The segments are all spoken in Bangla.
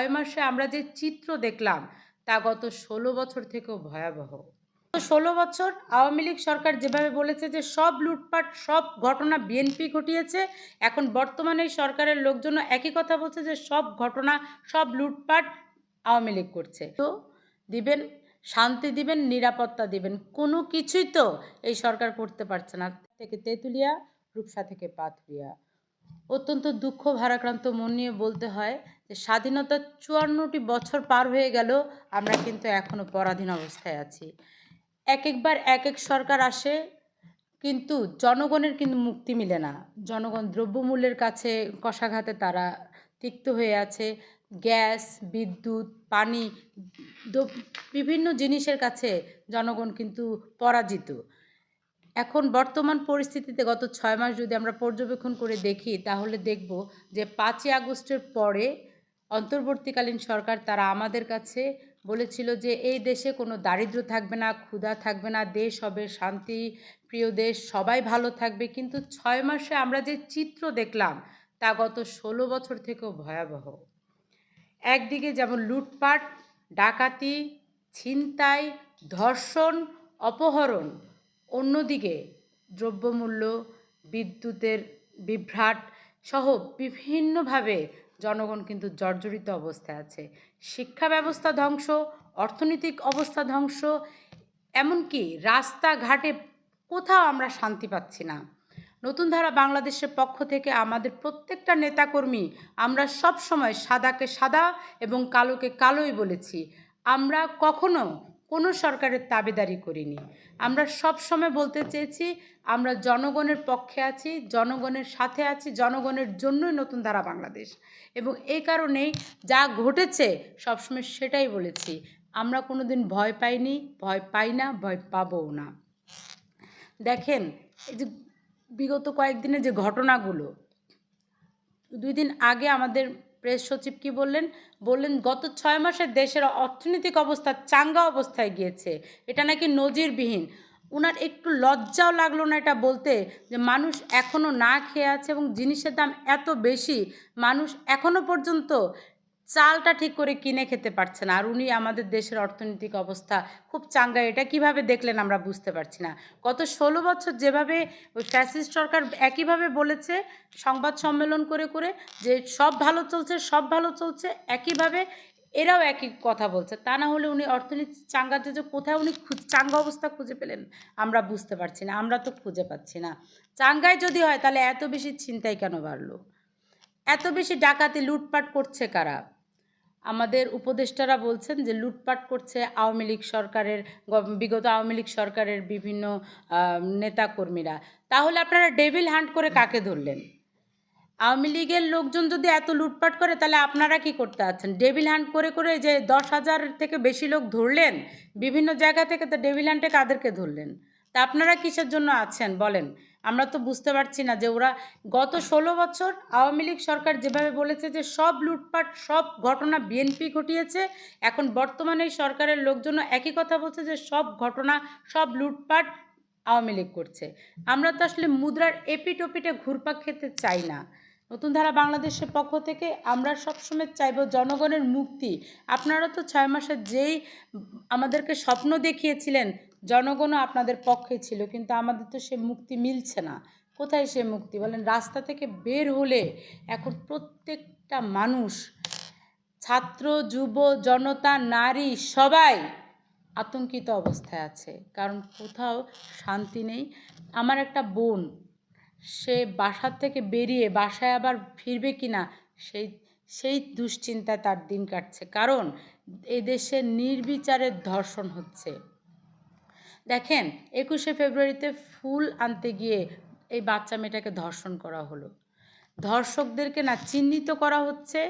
6 মাসে আমরা যে চিত্র দেখলাম তা গত 16 বছর থেকেও ভয়াবহ। 16 বছর আওয়ামী লীগ সরকার যেভাবে বলেছে যে সব লুটপাট, সব ঘটনা বিএনপি ঘটিয়েছে, এখন বর্তমানে এই সরকারের লোকজনও একই কথা বলছে যে সব ঘটনা, সব লুটপাট আওয়ামী লীগ করছে। তো দিবেন, শান্তি দিবেন, নিরাপত্তা দিবেন, কোনো কিছুই তো এই সরকার করতে পারছে না। থেকে তেঁতুলিয়া, রূপসা থেকে পাথুরিয়া। অত্যন্ত দুঃখ ভারাক্রান্ত মন নিয়ে বলতে হয় যে স্বাধীনতার ৫৪টি বছর পার হয়ে গেল, আমরা কিন্তু এখনও পরাধীন অবস্থায় আছি। একবার এক সরকার আসে, কিন্তু জনগণের কিন্তু মুক্তি মিলে না। জনগণ দ্রব্যমূল্যের কাছে কষাঘাতে তারা তিক্ত হয়ে আছে। গ্যাস, বিদ্যুৎ, পানি, বিভিন্ন জিনিসের কাছে জনগণ কিন্তু পরাজিত। এখন বর্তমান পরিস্থিতিতে গত ৬ মাস যদি আমরা পর্যবেক্ষণ করে দেখি, তাহলে দেখব যে ৫ই আগস্টের পরে অন্তর্বর্তীকালীন সরকার তারা আমাদের কাছে বলেছিল যে এই দেশে কোনো দারিদ্র থাকবে না, ক্ষুধা থাকবে না, দেশ হবে শান্তি প্রিয় দেশ, সবাই ভালো থাকবে। কিন্তু ৬ মাসে আমরা যে চিত্র দেখলাম তা গত ১৬ বছর থেকেও ভয়াবহ। একদিকে যেমন লুটপাট, ডাকাতি, ছিনতাই, ধর্ষণ, অপহরণ, অন্যদিকে দ্রব্যমূল্য, বিদ্যুতের বিভ্রাট সহ বিভিন্নভাবে জনগণ কিন্তু জর্জরিত অবস্থায় আছে। শিক্ষা ব্যবস্থা ধ্বংস, অর্থনৈতিক অবস্থা ধ্বংস, এমনকি রাস্তাঘাটে কোথাও আমরা শান্তি পাচ্ছি না। নতুন ধারা বাংলাদেশের পক্ষ থেকে আমাদের প্রত্যেকটা নেতাকর্মী আমরা সব সময় সাদাকে সাদা এবং কালোকে কালোই বলেছি। আমরা কখনো কোনো সরকারের দাবিদারি করিনি। আমরা সব সময় বলতে চেয়েছি আমরা জনগণের পক্ষে আছি, জনগণের সাথে আছি, জনগণের জন্যই নতুন ধারা বাংলাদেশ। এবং এই কারণেই যা ঘটেছে সবসময় সেটাই বলেছি। আমরা কোনো দিন ভয় পাইনি, ভয় পাই না, ভয় পাবও না। দেখেন, এই যে বিগত কয়েকদিনে যে ঘটনাগুলো, 2 দিন আগে আমাদের প্রেস সচিব কি বললেন? বললেন গত 6 মাসে দেশের অর্থনৈতিক অবস্থা চাঙ্গা অবস্থায় গিয়েছে। এটা নাকি নজিরবিহীন। উনার একটু লজ্জাও লাগলো না এটা বলতে, যে মানুষ এখনও না খেয়ে আছে এবং জিনিসের দাম এত বেশি, মানুষ এখনও পর্যন্ত চালটা ঠিক করে কিনে খেতে পারছে না। আর উনি আমাদের দেশের অর্থনৈতিক অবস্থা খুব চাঙ্গা, এটা কিভাবে দেখলেন আমরা বুঝতে পারছি না। গত 16 বছর যেভাবে ওই ফ্যাসিস্ট সরকার একইভাবে বলেছে সংবাদ সম্মেলন করে করে যে সব ভালো চলছে, সব ভালো চলছে, একইভাবে এরাও একই কথা বলছে। তা না হলে উনি অর্থনীতি চাঙ্গাতে যে কোথায় উনি চাঙ্গা অবস্থা খুঁজে পেলেন আমরা বুঝতে পারছি না। আমরা তো খুঁজে পাচ্ছি না। চাঙ্গায় যদি হয় তাহলে এত বেশি ছিনতাই কেন বাড়লো? এত বেশি ডাকাতি, লুটপাট করছে কারা? আমাদের উপদেষ্টারা বলছেন যে লুটপাট করছে আওয়ামী লীগ সরকারের, বিগত আওয়ামী লীগ সরকারের বিভিন্ন নেতাকর্মীরা। তাহলে আপনারা ডেভিল হান্ট করে কাকে ধরলেন? আওয়ামী লীগের লোকজন যদি এত লুটপাট করে তাহলে আপনারা কি করতে আছেন? ডেভিল হান্ট করে করে যে 10,000 থেকে বেশি লোক ধরলেন বিভিন্ন জায়গা থেকে, তো ডেভিল হান্টে কাদেরকে ধরলেন? তা আপনারা কিসের জন্য আছেন বলেন? আমরা তো বুঝতে পারছি না যে ওরা গত 16 বছর আওয়ামী লীগ সরকার যেভাবে বলেছে যে সব লুটপাট, সব ঘটনা বিএনপি ঘটিয়েছে, এখন বর্তমানে এই সরকারের লোকজনও একই কথা বলছে যে সব ঘটনা, সব লুটপাট আওয়ামী লীগ করছে। আমরা তো আসলে মুদ্রার এপিঠ ওপিঠে ঘুরপাক খেতে চাই না। নতুন ধারা বাংলাদেশের পক্ষ থেকে আমরা সবসময় চাইব জনগণের মুক্তি। আপনারা তো 6 মাসে যেই আমাদেরকে স্বপ্ন দেখিয়েছিলেন, জনগণও আপনাদের পক্ষে ছিল, কিন্তু আমাদের তো সে মুক্তি মিলছে না। কোথায় সে মুক্তি বলেন? রাস্তা থেকে বের হলে এখন প্রত্যেকটা মানুষ, ছাত্র, যুব, জনতা, নারী সবাই আতঙ্কিত অবস্থায় আছে, কারণ কোথাও শান্তি নেই। আমার একটা বোন, সে বাসার থেকে বেরিয়ে বাসায় আবার ফিরবে কি না সেই সেই দুশ্চিন্তায় তার দিন কাটছে, কারণ এই দেশে নির্বিচারে ধর্ষণ হচ্ছে। দেখেন, 21শে ফেব্রুয়ারিতে ফুল আনতে গিয়ে এই বাচ্চা মেয়েটাকে ধর্ষণ করা হলো। ধর্ষকদেরকে না চিহ্নিত করা হচ্ছে,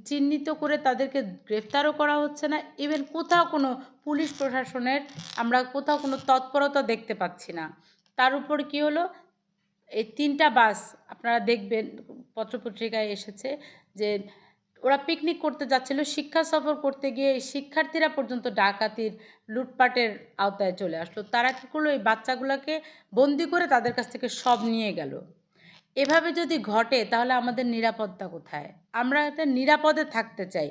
চিহ্নিত করে তাদেরকে গ্রেফতারও করা হচ্ছে না। ইভেন কোথাও কোনো পুলিশ প্রশাসনের আমরা কোথাও কোনো তৎপরতা দেখতে পাচ্ছি না। তার উপর কী হলো, এই 3টা বাস আপনারা দেখবেন পত্রপত্রিকায় এসেছে যে ওরা পিকনিক করতে যাচ্ছিল, শিক্ষা সফর করতে গিয়ে এই শিক্ষার্থীরা পর্যন্ত ডাকাতির, লুটপাটের আওতায় চলে আসলো। তারা কী করলো, এই বাচ্চাগুলোকে বন্দি করে তাদের কাছ থেকে সব নিয়ে গেল। এভাবে যদি ঘটে তাহলে আমাদের নিরাপত্তা কোথায়? আমরা একটা নিরাপদে থাকতে চাই।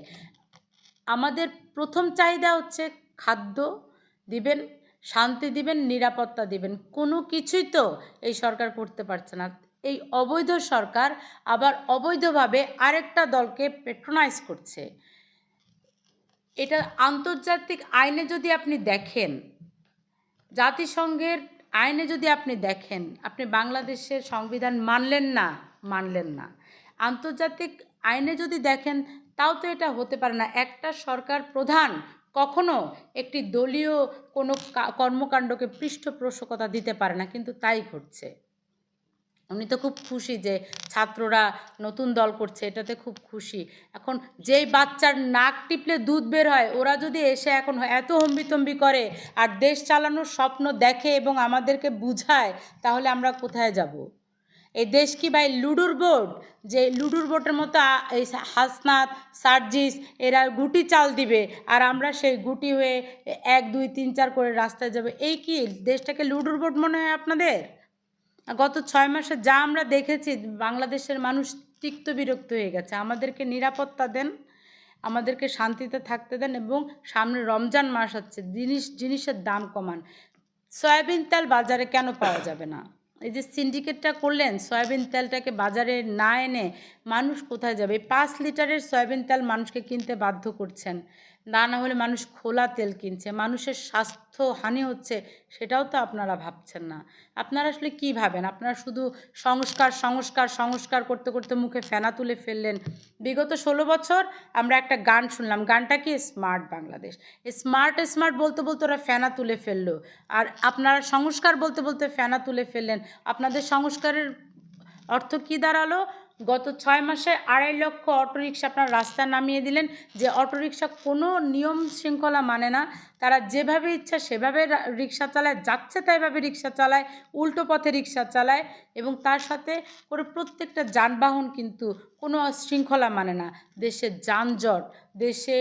আমাদের প্রথম চাহিদা হচ্ছে খাদ্য দিবেন, শান্তি দিবেন, নিরাপত্তা দিবেন। কোনো কিছুই তো এই সরকার করতে পারছে না। এই অবৈধ সরকার আবার অবৈধভাবে আরেকটা দলকে প্যাট্রোনাইজ করছে। এটা আন্তর্জাতিক আইনে যদি আপনি দেখেন, জাতিসংঘের আইনে যদি আপনি দেখেন, আপনি বাংলাদেশের সংবিধান মানলেন না। আন্তর্জাতিক আইনে যদি দেখেন, তাও তো এটা হতে পারে না। একটা সরকার প্রধান কখনো একটি দলীয় কোনো কর্মকাণ্ডকে পৃষ্ঠপোষকতা দিতে পারে না, কিন্তু তাই ঘটছে। উনি তো খুব খুশি যে ছাত্ররা নতুন দল করছে, এটাতে খুব খুশি। এখন যেই বাচ্চার নাক টিপলে দুধ বের হয়, ওরা যদি এসে এখন এত হম্বিতম্বি করে আর দেশ চালানোর স্বপ্ন দেখে এবং আমাদেরকে বুঝায়, তাহলে আমরা কোথায় যাব? এই দেশ কি ভাই লুডুর বোর্ড? যে লুডুর বোর্ডের মতো এই হাসনাত, সার্জিস এরা গুটি চাল দিবে আর আমরা সেই গুটি হয়ে 1 2 3 4 করে রাস্তায় যাবে? এই কি দেশটাকে লুডুর বোর্ড মনে হয় আপনাদের? গত 6 মাসে যা আমরা দেখেছি, বাংলাদেশের মানুষ তিক্ত বিরক্ত হয়ে গেছে। আমাদেরকে নিরাপত্তা দেন, আমাদেরকে শান্তিতে থাকতে দেন, এবং সামনে রমজান মাস হচ্ছে, জিনিসের দাম কমান। সয়াবিন তেল বাজারে কেন পাওয়া যাবে না? এই যে সিন্ডিকেটটা করলেন, সয়াবিন তেলটাকে বাজারে না এনে মানুষ কোথায় যাবে? 5 লিটারের সয়াবিন তেল মানুষকে কিনতে বাধ্য করছেন, না হলে মানুষ খোলা তেল কিনছে, মানুষের স্বাস্থ্য হানি হচ্ছে, সেটাও তো আপনারা ভাবছেন না। আপনারা আসলে কী ভাবেন? আপনারা শুধু সংস্কার সংস্কার সংস্কার করতে করতে মুখে ফেনা তুলে ফেললেন। বিগত 16 বছর আমরা একটা গান শুনলাম, গানটা কি? স্মার্ট বাংলাদেশ। স্মার্ট স্মার্ট বলতে বলতে ওরা ফেনা তুলে ফেললো, আর আপনারা সংস্কার বলতে বলতে ফেনা তুলে ফেললেন। আপনাদের সংস্কারের অর্থ কী দাঁড়ালো? গত 6 মাসে 2.5 লক্ষ অটোরিকশা আপনারা রাস্তায় নামিয়ে দিলেন, যে অটোরিকশা কোনো নিয়ম শৃঙ্খলা মানে না। তারা যেভাবে ইচ্ছা সেভাবে রিক্সা চালায়, যাচ্ছে তাইভাবে রিক্সা চালায়, উল্টো পথে রিক্সা চালায়, এবং তার সাথে করে প্রত্যেকটা যানবাহন কিন্তু কোনো শৃঙ্খলা মানে না। দেশে যানজট, দেশে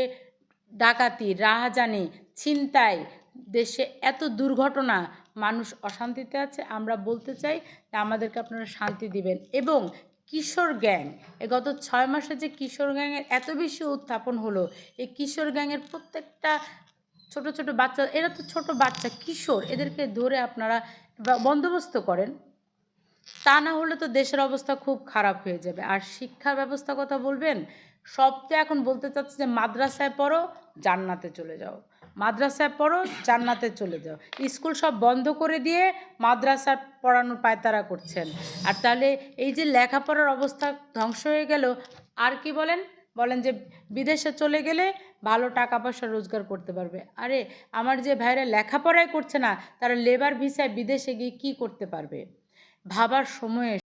ডাকাতি, রাহাজানি, ছিনতাই, দেশে এত দুর্ঘটনা, মানুষ অশান্তিতে আছে। আমরা বলতে চাই যে আমাদেরকে আপনারা শান্তি দিবেন। এবং কিশোর গ্যাং, গত 6 মাসে যে কিশোর গ্যাংয়ের এত বেশি উত্থাপন হলো, এই কিশোর গ্যাংয়ের প্রত্যেকটা ছোট ছোট বাচ্চা, এরা তো ছোট বাচ্চা, কিশোর, এদেরকে ধরে আপনারা বন্দোবস্ত করেন। তা না হলে তো দেশের অবস্থা খুব খারাপ হয়ে যাবে। আর শিক্ষা ব্যবস্থা কথা বলবেন, সব তো এখন বলতে চাচ্ছে যে মাদ্রাসায় পড়ো, জান্নাতে চলে যাও, মাদ্রাসায় পড়ো, জান্নাতে চলে যাও। স্কুল সব বন্ধ করে দিয়ে মাদ্রাসার পড়ানোর পায়তারা করছেন। আর তাহলে এই যে লেখাপড়ার অবস্থা ধ্বংস হয়ে গেল, আর কি বলেন? বলেন যে বিদেশে চলে গেলে ভালো টাকা পয়সা রোজগার করতে পারবে। আরে আমার যে ভাইরা লেখাপড়াই করছে না, তারা লেবার ভিসায় বিদেশে গিয়ে কী করতে পারবে? ভাবার সময়